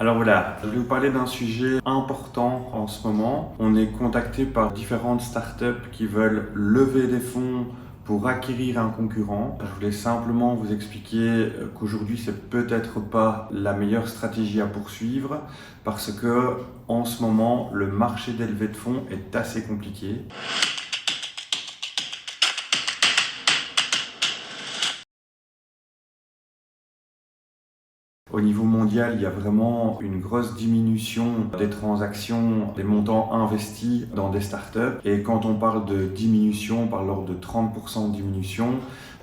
Alors voilà, je vais vous parler d'un sujet important en ce moment. On est contacté par différentes startups qui veulent lever des fonds pour acquérir un concurrent. Je voulais simplement vous expliquer qu'aujourd'hui, c'est peut-être pas la meilleure stratégie à poursuivre parce que en ce moment, le marché des levées de fonds est assez compliqué. Au niveau mondial, il y a vraiment une grosse diminution des transactions, des montants investis dans des startups. Et quand on parle de diminution, on parle alors de 30% de diminution.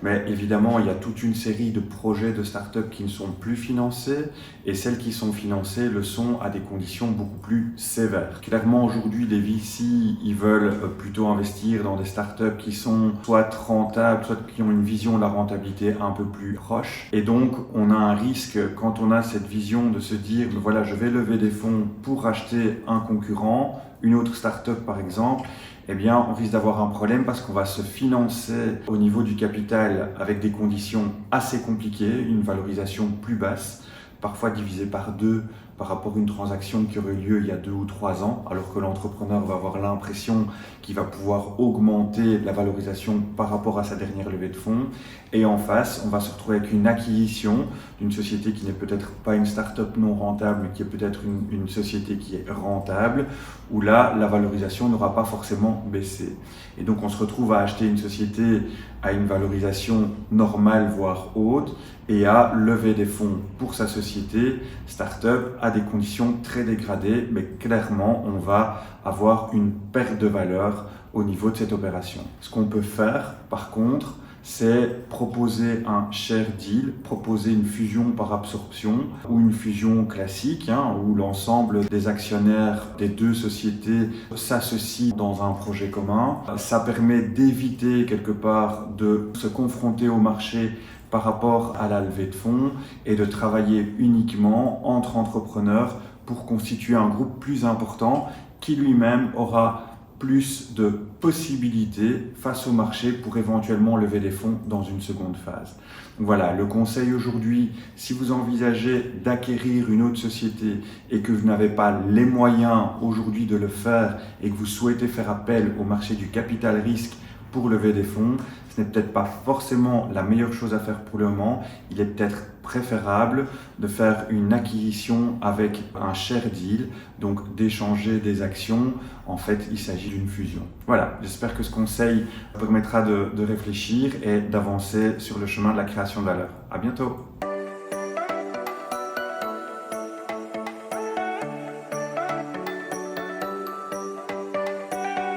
Mais évidemment, il y a toute une série de projets de startups qui ne sont plus financés. Et celles qui sont financées le sont à des conditions beaucoup plus sévères. Clairement, aujourd'hui, les VC, ils veulent plutôt investir dans des startups qui sont soit rentables, soit qui ont une vision de la rentabilité un peu plus proche. Et donc, on a un risque quand on a cette vision de se dire, voilà, je vais lever des fonds pour acheter un concurrent, une autre start-up par exemple, eh bien, on risque d'avoir un problème parce qu'on va se financer au niveau du capital avec des conditions assez compliquées, une valorisation plus basse, parfois divisée par 2 par rapport à une transaction qui aurait eu lieu il y a 2 ou 3 ans, alors que l'entrepreneur va avoir l'impression qu'il va pouvoir augmenter la valorisation par rapport à sa dernière levée de fonds. Et en face, on va se retrouver avec une acquisition d'une société qui n'est peut-être pas une start-up non rentable, mais qui est peut-être une société qui est rentable, où là, la valorisation n'aura pas forcément baissé. Et donc, on se retrouve à acheter une société à une valorisation normale, voire haute, et à lever des fonds pour sa société, start-up, à des conditions très dégradées, mais clairement, on va avoir une perte de valeur au niveau de cette opération. Ce qu'on peut faire, par contre, c'est proposer un share deal, proposer une fusion par absorption ou une fusion classique, où l'ensemble des actionnaires des deux sociétés s'associent dans un projet commun. Ça permet d'éviter quelque part de se confronter au marché par rapport à la levée de fonds et de travailler uniquement entre entrepreneurs pour constituer un groupe plus important qui lui-même aura plus de possibilités face au marché pour éventuellement lever des fonds dans une seconde phase. Donc voilà, le conseil aujourd'hui, si vous envisagez d'acquérir une autre société et que vous n'avez pas les moyens aujourd'hui de le faire et que vous souhaitez faire appel au marché du capital risque pour lever des fonds, ce n'est peut-être pas forcément la meilleure chose à faire pour le moment. Il est peut-être préférable de faire une acquisition avec un share deal, donc d'échanger des actions. En fait, il s'agit d'une fusion. Voilà, j'espère que ce conseil permettra de réfléchir et d'avancer sur le chemin de la création de valeur. À bientôt!